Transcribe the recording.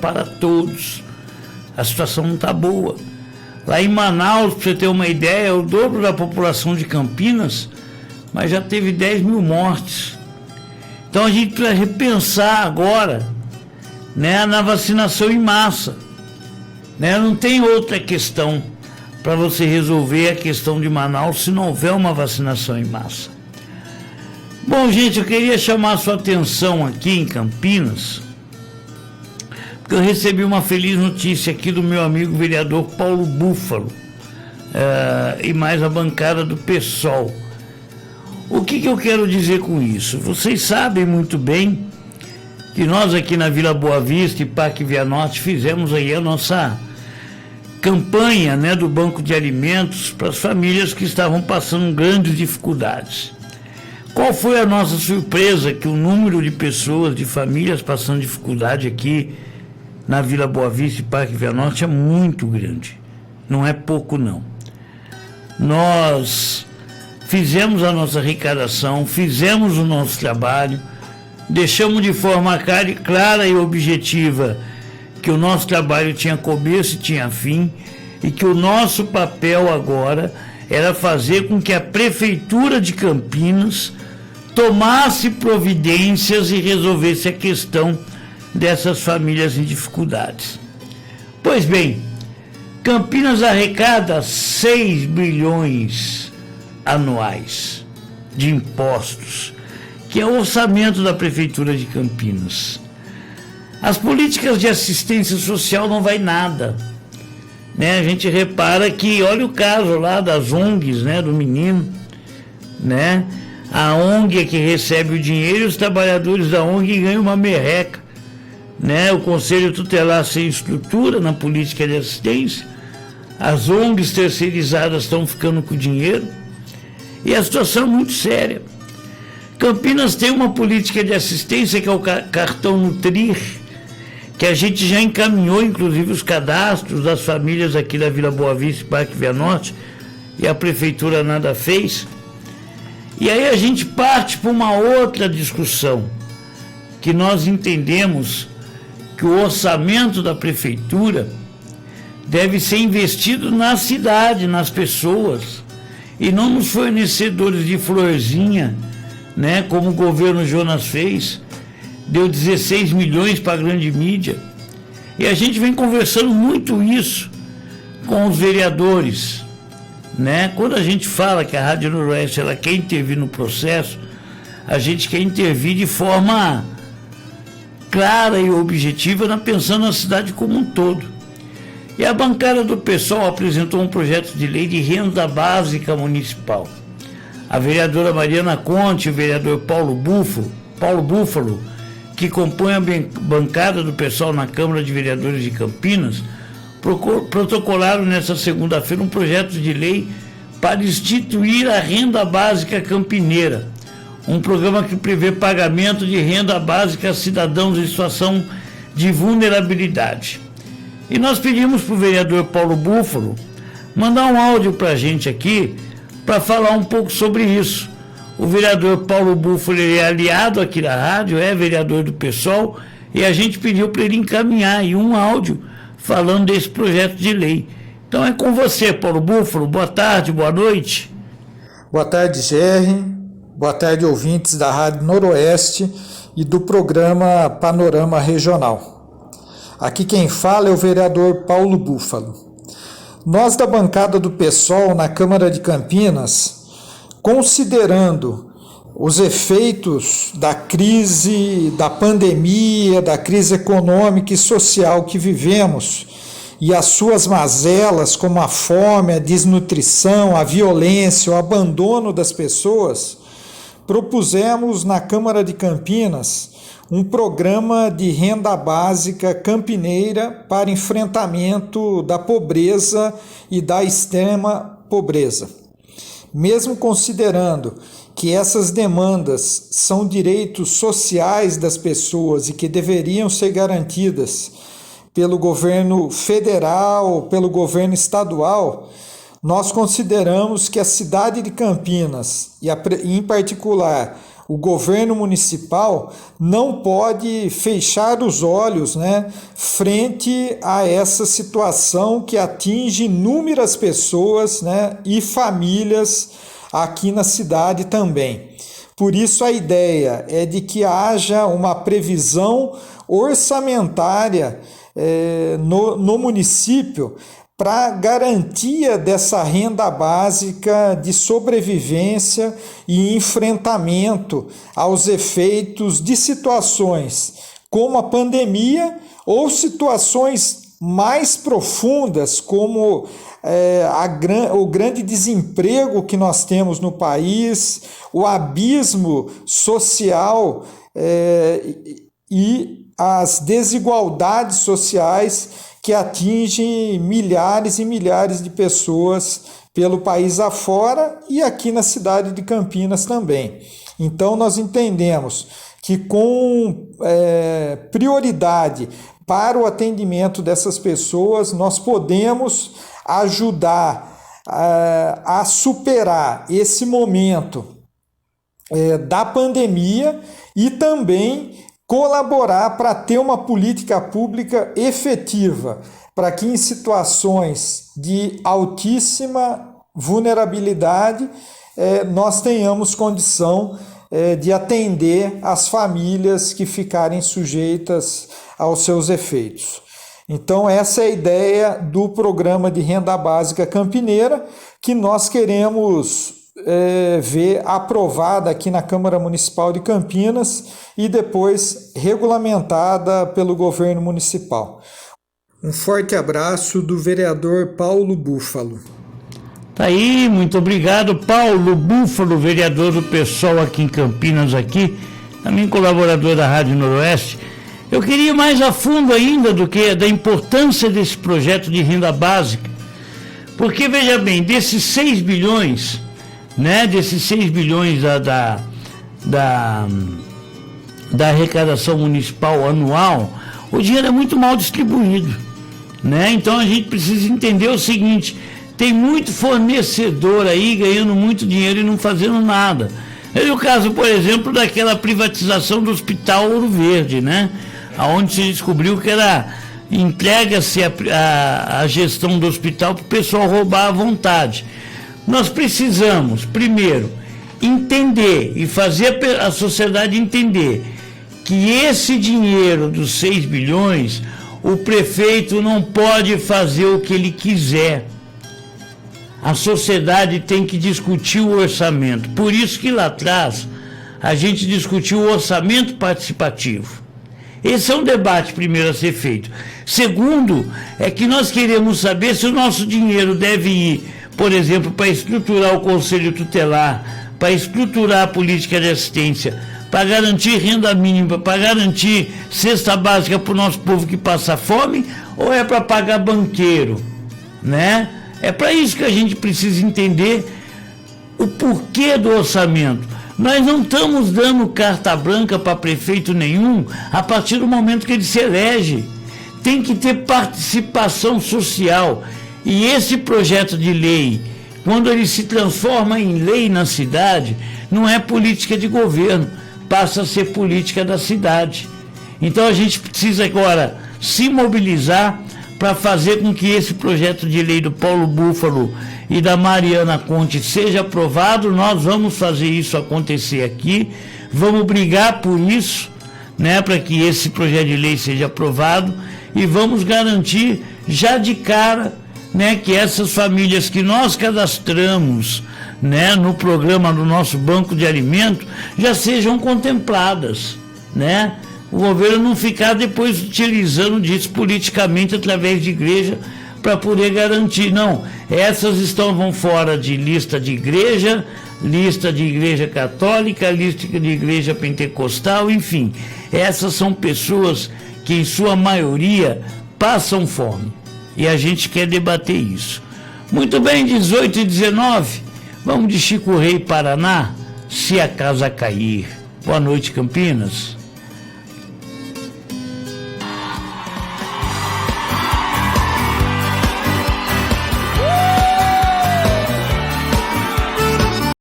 para todos. A situação não está boa. Lá em Manaus, para você ter uma ideia, é o dobro da população de Campinas, mas já teve 10 mil mortes. Então a gente precisa repensar agora, né, na vacinação em massa. Né? Não tem outra questão para você resolver a questão de Manaus se não houver uma vacinação em massa. Bom, gente, eu queria chamar a sua atenção aqui em Campinas, porque eu recebi uma feliz notícia aqui do meu amigo vereador Paulo Búfalo, e mais a bancada do PSOL. O que eu quero dizer com isso? Vocês sabem muito bem que nós aqui na Vila Boa Vista e Parque Vianorte fizemos aí a nossa campanha, né, do Banco de Alimentos para as famílias que estavam passando grandes dificuldades. Qual foi a nossa surpresa? Que o número de pessoas, de famílias passando dificuldade aqui na Vila Boa Vista e Parque Vianorte é muito grande. Não é pouco, não. Nós fizemos a nossa arrecadação, fizemos o nosso trabalho, deixamos de forma clara e objetiva que o nosso trabalho tinha começo e tinha fim, e que o nosso papel agora era fazer com que a Prefeitura de Campinas tomasse providências e resolvesse a questão dessas famílias em dificuldades. Pois bem, Campinas arrecada 6 bilhões anuais de impostos, que é o orçamento da Prefeitura de Campinas. As políticas de assistência social não vai nada, né? A gente repara que, olha o caso lá das ONGs, né, do menino, né? A ONG é que recebe o dinheiro e os trabalhadores da ONG ganham uma merreca, né? O Conselho Tutelar sem estrutura na política de assistência, as ONGs terceirizadas estão ficando com o dinheiro, e a situação é muito séria. Campinas tem uma política de assistência que é o cartão Nutrir, que a gente já encaminhou, inclusive, os cadastros das famílias aqui da Vila Boa Vista e Parque Vianorte, e a Prefeitura nada fez. E aí a gente parte para uma outra discussão, que nós entendemos que o orçamento da Prefeitura deve ser investido na cidade, nas pessoas, e não nos fornecedores de florzinha, né, como o governo Jonas fez, deu 16 milhões para a grande mídia. E a gente vem conversando muito isso com os vereadores, né? Quando a gente fala que a Rádio Noroeste ela quer intervir no processo, a gente quer intervir de forma clara e objetiva, pensando na cidade como um todo. E a bancada do PSOL apresentou um projeto de lei de renda básica municipal. A vereadora Mariana Conte e o vereador Paulo Búfalo, que compõem a bancada do PSOL na Câmara de Vereadores de Campinas, protocolaram nesta segunda-feira um projeto de lei para instituir a renda básica campineira, um programa que prevê pagamento de renda básica a cidadãos em situação de vulnerabilidade. E nós pedimos para o vereador Paulo Búfalo mandar um áudio para a gente aqui para falar um pouco sobre isso. O vereador Paulo Búfalo é aliado aqui da rádio, é vereador do PSOL, e a gente pediu para ele encaminhar aí um áudio falando desse projeto de lei. Então é com você, Paulo Búfalo. Boa tarde, boa noite. Boa tarde, Gerry. Boa tarde, ouvintes da Rádio Noroeste e do programa Panorama Regional. Aqui quem fala é o vereador Paulo Búfalo. Nós da bancada do PSOL na Câmara de Campinas, considerando os efeitos da crise, da pandemia, da crise econômica e social que vivemos e as suas mazelas, como a fome, a desnutrição, a violência, o abandono das pessoas, propusemos na Câmara de Campinas um programa de renda básica campineira para enfrentamento da pobreza e da extrema pobreza. Mesmo considerando que essas demandas são direitos sociais das pessoas e que deveriam ser garantidas pelo governo federal, pelo governo estadual, nós consideramos que a cidade de Campinas, e em particular O governo municipal não pode fechar os olhos, né, frente a essa situação que atinge inúmeras pessoas, né, e famílias aqui na cidade também. Por isso a ideia é de que haja uma previsão orçamentária no município para garantia dessa renda básica de sobrevivência e enfrentamento aos efeitos de situações como a pandemia ou situações mais profundas como o grande desemprego que nós temos no país, o abismo social e as desigualdades sociais que atingem milhares e milhares de pessoas pelo país afora e aqui na cidade de Campinas também. Então nós entendemos que com prioridade para o atendimento dessas pessoas, nós podemos ajudar a superar esse momento da pandemia e também colaborar para ter uma política pública efetiva, para que em situações de altíssima vulnerabilidade nós tenhamos condição de atender as famílias que ficarem sujeitas aos seus efeitos. Então essa é a ideia do programa de renda básica campineira que nós queremos ver aprovada aqui na Câmara Municipal de Campinas e depois regulamentada pelo governo municipal. Um forte abraço do vereador Paulo Búfalo. Tá aí, muito obrigado, Paulo Búfalo, vereador do PSOL aqui em Campinas, aqui, também colaborador da Rádio Noroeste. Eu queria ir mais a fundo ainda da importância desse projeto de renda básica, porque, veja bem, desses 6 bilhões, né, desses 6 bilhões da arrecadação municipal anual, o dinheiro é muito mal distribuído, né? Então a gente precisa entender o seguinte: tem muito fornecedor aí ganhando muito dinheiro e não fazendo nada. É o caso, por exemplo, daquela privatização do Hospital Ouro Verde, né? Onde se descobriu que entrega-se a gestão do hospital para o pessoal roubar à vontade. Nós precisamos, primeiro, entender e fazer a sociedade entender que esse dinheiro dos 6 bilhões, o prefeito não pode fazer o que ele quiser. A sociedade tem que discutir o orçamento. Por isso que lá atrás a gente discutiu o orçamento participativo. Esse é um debate primeiro a ser feito. Segundo, é que nós queremos saber se o nosso dinheiro deve ir, por exemplo, para estruturar o Conselho Tutelar, para estruturar a política de assistência, para garantir renda mínima, para garantir cesta básica para o nosso povo que passa fome, ou é para pagar banqueiro, né? É para isso que a gente precisa entender o porquê do orçamento. Nós não estamos dando carta branca para prefeito nenhum a partir do momento que ele se elege. Tem que ter participação social. E esse projeto de lei, quando ele se transforma em lei na cidade, não é política de governo, passa a ser política da cidade. Então a gente precisa agora se mobilizar para fazer com que esse projeto de lei do Paulo Búfalo e da Mariana Conte seja aprovado. Nós vamos fazer isso acontecer aqui, vamos brigar por isso, né, para que esse projeto de lei seja aprovado e vamos garantir já de cara, né, que essas famílias que nós cadastramos, né, no programa do nosso banco de alimento já sejam contempladas, né? O governo não ficar depois utilizando disso politicamente através de igreja para poder garantir. Não, essas vão fora de lista de igreja católica, lista de igreja pentecostal, enfim. Essas são pessoas que em sua maioria passam fome. E a gente quer debater isso. Muito bem, 18h19, vamos de Chico Rei, Paraná, Se a Casa Cair. Boa noite, Campinas.